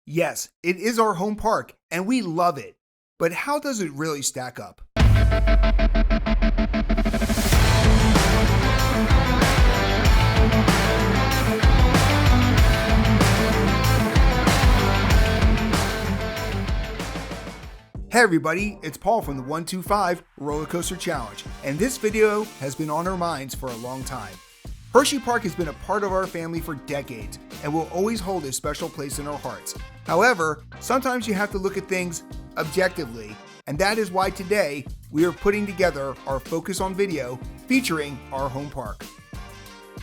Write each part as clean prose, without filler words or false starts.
Yes, it is our home park, and we love it. But how does it really stack up? Hey everybody, it's Paul from the 125 Roller Coaster Challenge, and this video has been on our minds for a long time. Hersheypark has been a part of our family for decades and will always hold a special place in our hearts. However, sometimes you have to look at things objectively, and that is why today we are putting together our Focus On video featuring our home park.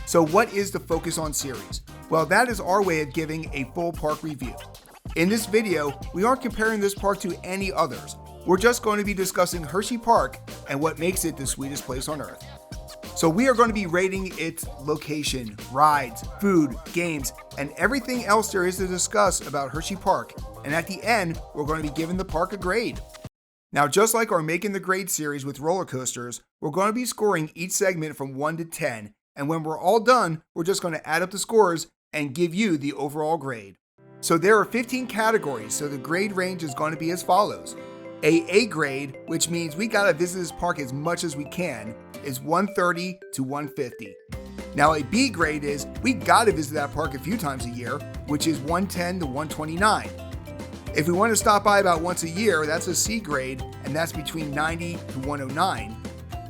So what is the Focus On series? Well, that is our way of giving a full park review. In this video, we aren't comparing this park to any others. We're just going to be discussing Hersheypark and what makes it the sweetest place on earth. So we are going to be rating its location, rides, food, games, and everything else there is to discuss about Hersheypark. And at the end, we're going to be giving the park a grade. Now, just like our Making the Grade series with roller coasters, we're going to be scoring each segment from 1 to 10. And when we're all done, we're just going to add up the scores and give you the overall grade. So there are 15 categories, so the grade range is going to be as follows. A grade, which means we gotta visit this park as much as we can, is 130 to 150. Now a B grade is we gotta visit that park a few times a year, which is 110 to 129. If we want to stop by about once a year, that's a C grade, and that's between 90 to 109.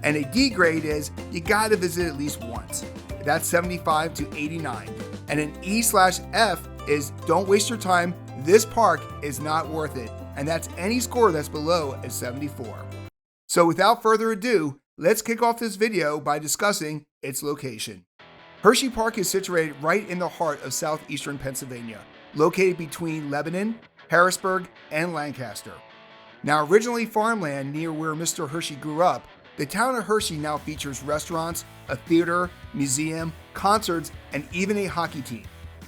And a D grade is you gotta visit at least once. That's 75 to 89. And an E/F is don't waste your time, this park is not worth it. And that's any score that's below a 74. So without further ado, let's kick off this video by discussing its location. Hersheypark is situated right in the heart of southeastern Pennsylvania, located between Lebanon, Harrisburg, and Lancaster. Now originally farmland near where Mr. Hershey grew up, the town of Hershey now features restaurants, a theater, museum, concerts, and even a hockey team.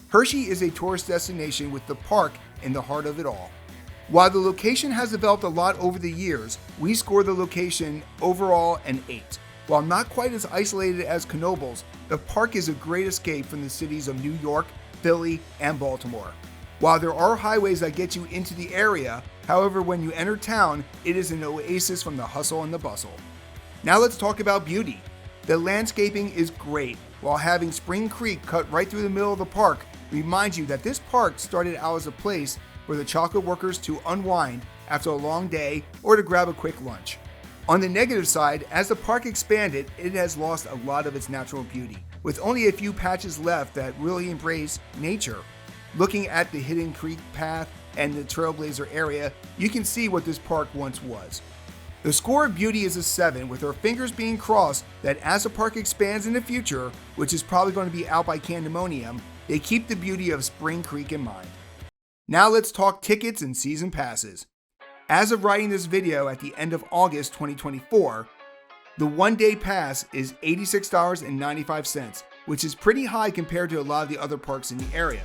Hershey is a tourist destination with the park in the heart of it all. While the location has developed a lot over the years, we score the location overall an 8. While not quite as isolated as Knoebels, the park is a great escape from the cities of New York, Philly, and Baltimore. While there are highways that get you into the area, however, when you enter town, it is an oasis from the hustle and the bustle. Now let's talk about beauty. The landscaping is great, while having Spring Creek cut right through the middle of the park reminds you that this park started out as a place for the chocolate workers to unwind after a long day or to grab a quick lunch. On the negative side, as the park expanded, it has lost a lot of its natural beauty, with only a few patches left that really embrace nature. Looking at the Hidden Creek path and the Trailblazer area, you can see what this park once was. The score of beauty is a 7, with our fingers being crossed that as the park expands in the future, which is probably going to be out by Candemonium, they keep the beauty of Spring Creek in mind. Now let's talk tickets and season passes. As of writing this video at the end of August 2024, the one-day pass is $86.95, which is pretty high compared to a lot of the other parks in the area.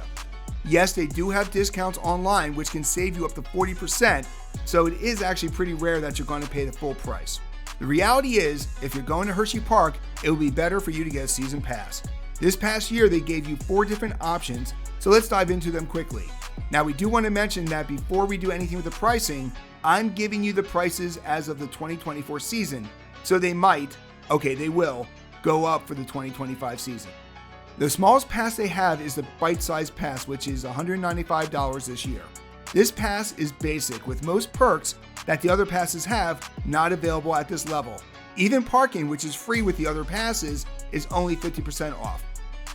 Yes, they do have discounts online, which can save you up to 40%, so it is actually pretty rare that you're going to pay the full price. The reality is, if you're going to Hersheypark, it will be better for you to get a season pass. This past year, they gave you 4 different options, so let's dive into them quickly. Now, we do want to mention that before we do anything with the pricing, I'm giving you the prices as of the 2024 season, so they will go up for the 2025 season. The smallest pass they have is the bite-sized pass, which is $195 this year. This pass is basic, with most perks that the other passes have not available at this level. Even parking, which is free with the other passes, is only 50% off.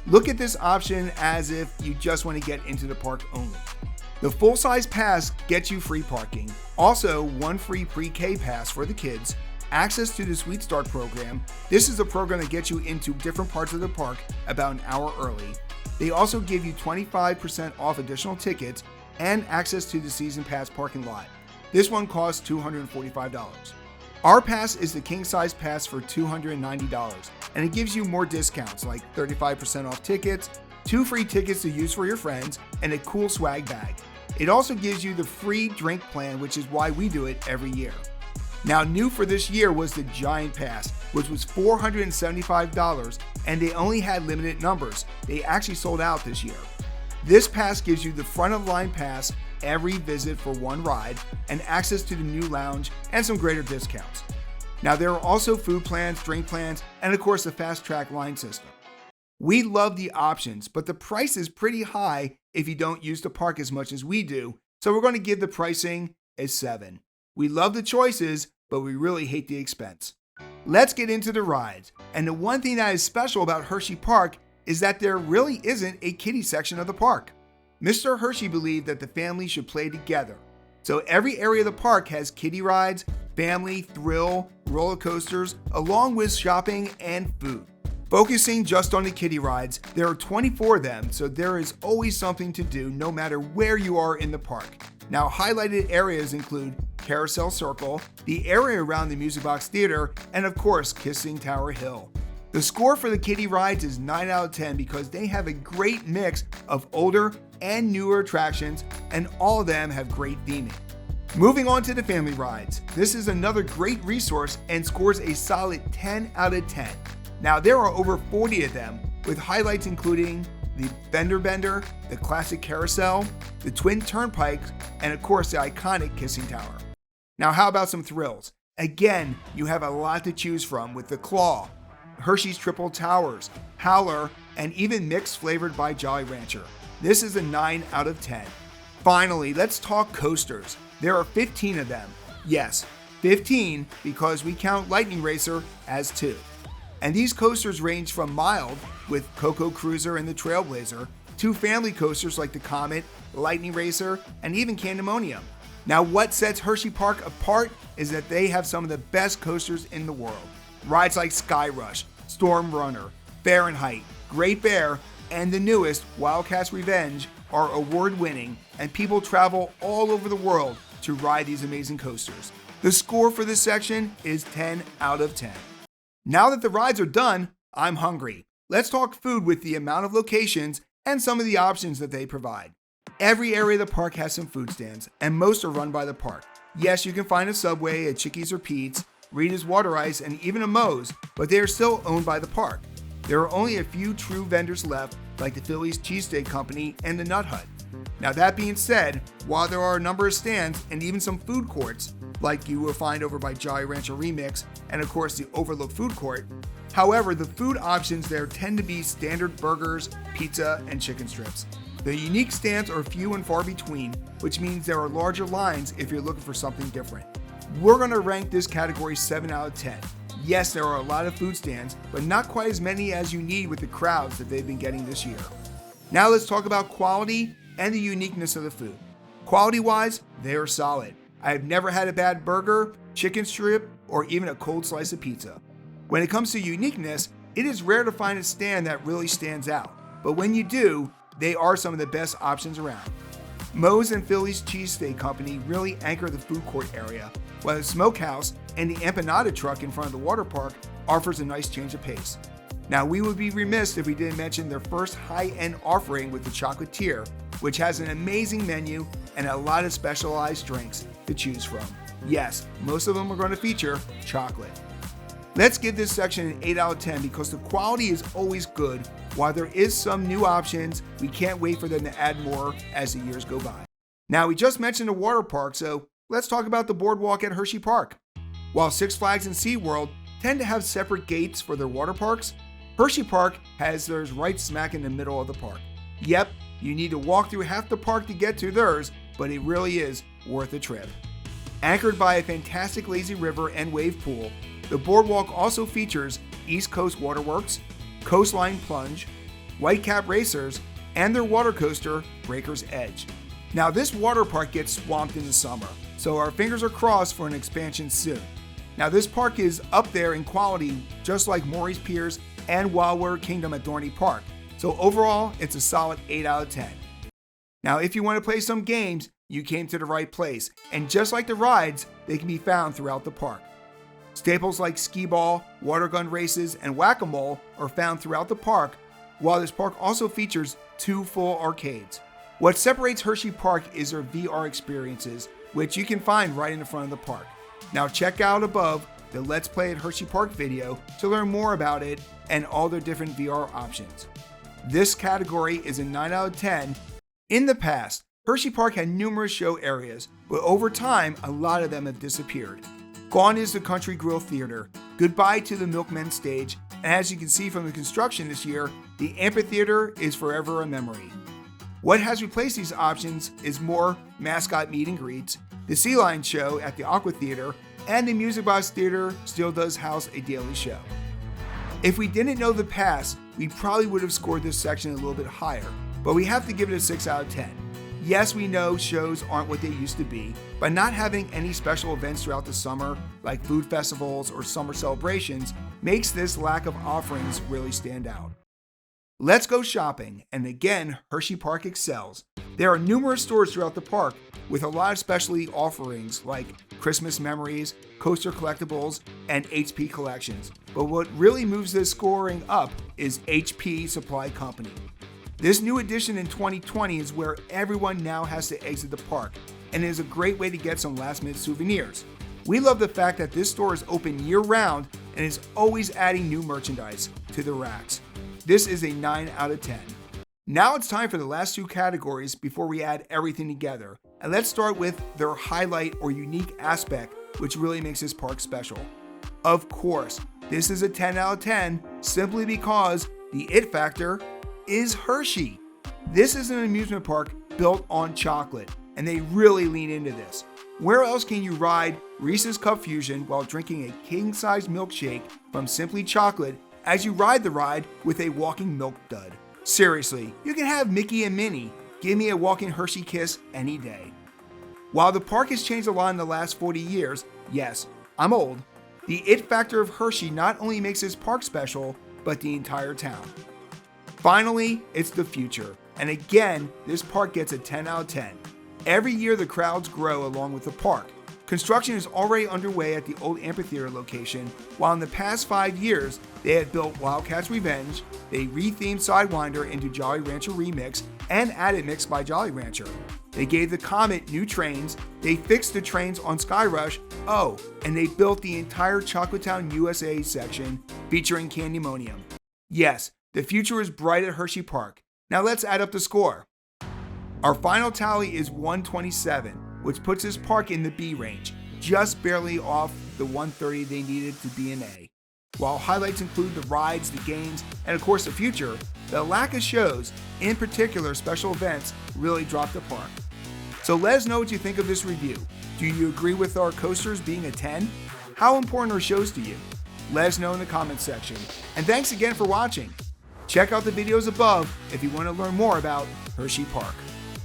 Look at this option as if you just want to get into the park only. The full-size pass gets you free parking, also 1 free pre-K pass for the kids, access to the Sweet Start program. This is a program that gets you into different parts of the park about an hour early. They also give you 25% off additional tickets and access to the season pass parking lot. This one costs $245. Our pass is the king-size pass for $290, and it gives you more discounts like 35% off tickets, 2 free tickets to use for your friends, and a cool swag bag. It also gives you the free drink plan, which is why we do it every year. Now, new for this year was the Giant Pass, which was $475, and they only had limited numbers. They actually sold out this year. This pass gives you the front of line pass every visit for one ride and access to the new lounge and some greater discounts. Now there are also food plans, drink plans, and of course the fast track line system. We love the options, but the price is pretty high if you don't use the park as much as we do, so we're going to give the pricing a 7. We love the choices, but we really hate the expense. Let's get into the rides. And the one thing that is special about Hersheypark is that there really isn't a kiddie section of the park. Mr. Hershey believed that the family should play together. So every area of the park has kiddie rides, family, thrill, roller coasters, along with shopping and food. Focusing just on the kiddie rides, there are 24 of them, so there is always something to do no matter where you are in the park. Now, highlighted areas include Carousel Circle, the area around the Music Box Theater, and of course, Kissing Tower Hill. The score for the kiddie rides is 9 out of 10 because they have a great mix of older and newer attractions, and all of them have great theming. Moving on to the family rides, this is another great resource and scores a solid 10 out of 10. Now, there are over 40 of them, with highlights including the Fender Bender, the Classic Carousel, the Twin Turnpikes, and of course the iconic Kissing Tower. Now, how about some thrills? Again, you have a lot to choose from with the Claw, Hershey's Triple Towers, Howler, and even Mix flavored by Jolly Rancher. This is a 9 out of 10. Finally, let's talk coasters. There are 15 of them. Yes, 15 because we count Lightning Racer as 2. And these coasters range from mild, with Coco Cruiser and the Trailblazer, to family coasters like the Comet, Lightning Racer, and even Candemonium. Now, what sets Hersheypark apart is that they have some of the best coasters in the world. Rides like Sky Rush, Storm Runner, Fahrenheit, Great Bear, and the newest, Wildcat's Revenge, are award-winning, and people travel all over the world to ride these amazing coasters. The score for this section is 10 out of 10. Now that the rides are done, I'm hungry. Let's talk food with the amount of locations and some of the options that they provide. Every area of the park has some food stands, and most are run by the park. Yes, you can find a Subway, a Chickies or Pete's, Rita's Water Ice, and even a Moe's, but they are still owned by the park. There are only a few true vendors left, like the Philly's Cheesesteak Company and the Nut Hut. Now, that being said, while there are a number of stands and even some food courts, like you will find over by Jolly Rancher Remix and of course the Overlook Food Court, however, the food options there tend to be standard burgers, pizza, and chicken strips. The unique stands are few and far between, which means there are larger lines if you're looking for something different. We're going to rank this category 7 out of 10. Yes, there are a lot of food stands, but not quite as many as you need with the crowds that they've been getting this year. Now let's talk about quality and the uniqueness of the food. Quality-wise, they are solid. I have never had a bad burger, chicken strip, or even a cold slice of pizza. When it comes to uniqueness, it is rare to find a stand that really stands out, but when you do, they are some of the best options around. Moe's and Philly's Cheesesteak Company really anchor the food court area, while the Smokehouse and the empanada truck in front of the water park offers a nice change of pace. Now, we would be remiss if we didn't mention their first high-end offering with the Chocolatier, which has an amazing menu and a lot of specialized drinks to choose from. Yes, most of them are going to feature chocolate. Let's give this section an 8 out of 10 because the quality is always good. While there is some new options, we can't wait for them to add more as the years go by. Now, we just mentioned the water park, so let's talk about the boardwalk at Hersheypark. While Six Flags and SeaWorld tend to have separate gates for their water parks, Hersheypark has theirs right smack in the middle of the park. Yep, you need to walk through half the park to get to theirs, but it really is worth a trip. Anchored by a fantastic lazy river and wave pool, the boardwalk also features East Coast Waterworks, Coastline Plunge, Whitecap Racers, and their water coaster, Breaker's Edge. Now, this water park gets swamped in the summer, so our fingers are crossed for an expansion soon. Now, this park is up there in quality, just like Maury's Piers and Wildwood Kingdom at Dorney Park. So overall, it's a solid 8 out of 10. Now, if you want to play some games, you came to the right place. And just like the rides, they can be found throughout the park. Staples like skee-ball, water gun races, and whack-a-mole are found throughout the park, while this park also features 2 full arcades. What separates Hersheypark is their VR experiences, which you can find right in the front of the park. Now check out above the Let's Play at Hersheypark video to learn more about it and all their different VR options. This category is a 9 out of 10. In the past, Hersheypark had numerous show areas, but over time, a lot of them have disappeared. Gone is the Country Grill Theater, goodbye to the Milkmen stage, and as you can see from the construction this year, the amphitheater is forever a memory. What has replaced these options is more mascot meet and greets, the Sea Lion show at the Aqua Theater, and the Music Box Theater still does house a daily show. If we didn't know the past, we probably would have scored this section a little bit higher, but we have to give it a 6 out of 10. Yes, we know shows aren't what they used to be, but not having any special events throughout the summer, like food festivals or summer celebrations, makes this lack of offerings really stand out. Let's go shopping, and again, Hersheypark excels. There are numerous stores throughout the park with a lot of specialty offerings like Christmas memories, coaster collectibles, and HP collections. But what really moves this scoring up is HP Supply Company. This new addition in 2020 is where everyone now has to exit the park, and it is a great way to get some last-minute souvenirs. We love the fact that this store is open year-round and is always adding new merchandise to the racks. This is a 9 out of 10. Now it's time for the last two categories before we add everything together, and let's start with their highlight or unique aspect, which really makes this park special. Of course, this is a 10 out of 10 simply because the it factor is Hershey. This is an amusement park built on chocolate, and they really lean into this. Where else can you ride Reese's Cup Fusion while drinking a king-size milkshake from Simply Chocolate as you ride the ride with a walking milk dud? Seriously, you can have Mickey and Minnie. Give me a walking Hershey kiss any day. While the park has changed a lot in the last 40 years, yes, I'm old, the it factor of Hershey not only makes this park special, but the entire town. Finally, it's the future, and again, this park gets a 10 out of 10. Every year the crowds grow along with the park. Construction is already underway at the old amphitheater location, while in the past 5 years, they have built Wildcats Revenge, they rethemed Sidewinder into Jolly Rancher Remix, and added Mix by Jolly Rancher. They gave the Comet new trains, they fixed the trains on Skyrush, and they built the entire Chocolatown USA section featuring Candymonium. Yes, the future is bright at Hersheypark. Now let's add up the score. Our final tally is 127, which puts this park in the B range, just barely off the 130 they needed to be an A. While highlights include the rides, the games, and of course the future, the lack of shows, in particular special events, really dropped the park. So let us know what you think of this review. Do you agree with our coasters being a 10? How important are shows to you? Let us know in the comments section. And thanks again for watching. Check out the videos above if you want to learn more about Hersheypark.